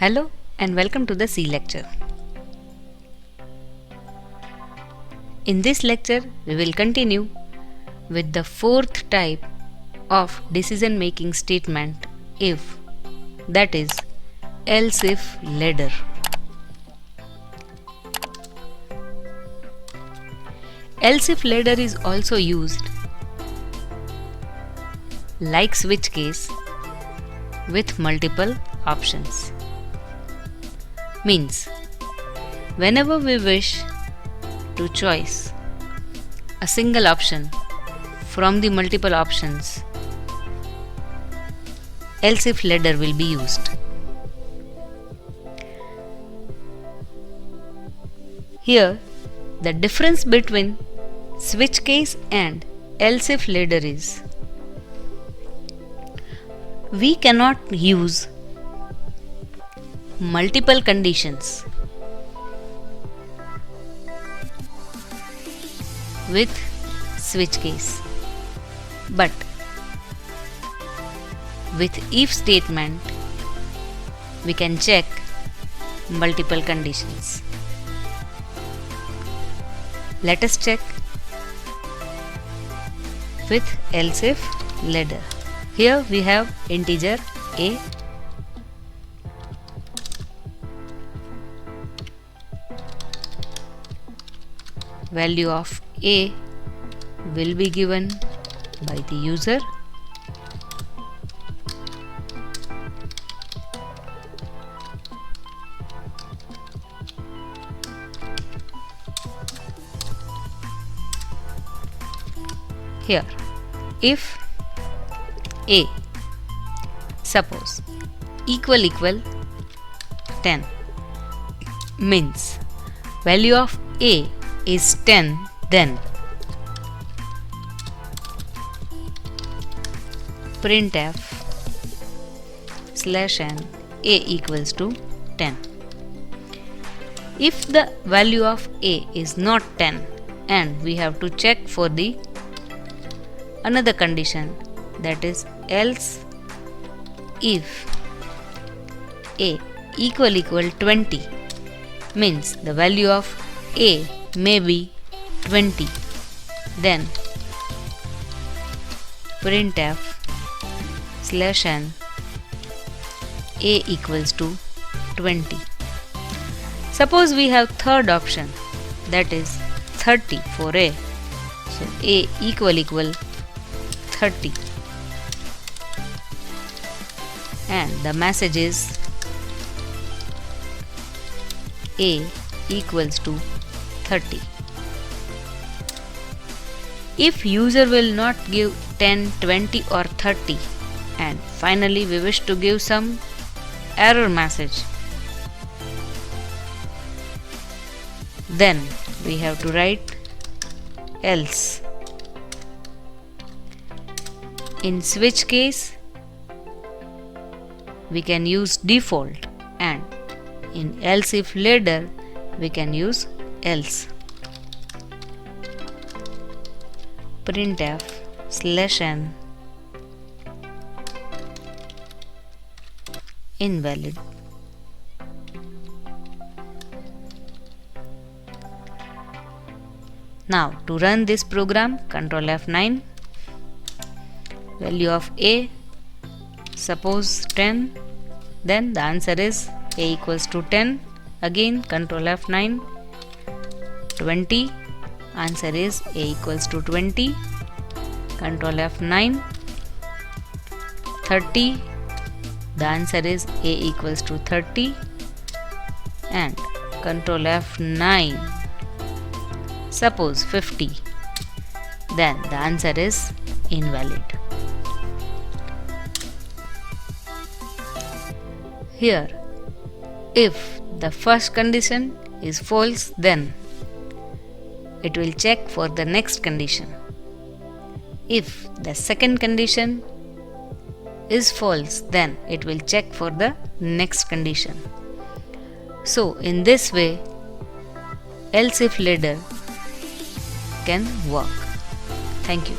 Hello and welcome to the C lecture. In this lecture, we will continue with the fourth type of decision making statement if, that is, else if ladder. Else if ladder is also used like switch case with multiple options. Means, whenever we wish to choose a single option from the multiple options, else if ladder will be used. Here, the difference between switch case and else if ladder is, we cannot use multiple conditions with switch case, but with if statement we can check multiple conditions. Let us check with else if ladder. Here we have integer a, value of a will be given by the user. Here, if a, suppose, equal 10, means value of a is 10, then printf /n a equals to 10. If the value of a is not 10 and we have to check for the another condition, that is else if a equal 20, means the value of a may be 20, then printf /n a equals to 20. Suppose we have third option, that is 30 for a, so a equal 30, and the message is a equals to 30. If user will not give 10, 20 or 30 and finally we wish to give some error message, then we have to write else. In switch case we can use default, and in else if ladder we can use else. Printf /n invalid. Now to run this program, Ctrl F9, value of a, suppose 10, then the answer is a equals to 10. Again Ctrl F9, 20, answer is a equals to 20. Ctrl F9, 30, the answer is a equals to 30, and Ctrl F9, suppose 50, then the answer is invalid. Here, if the first condition is false, then it will check for the next condition. If the second condition is false, then it will check for the next condition. So in this way, else if ladder can work. Thank you.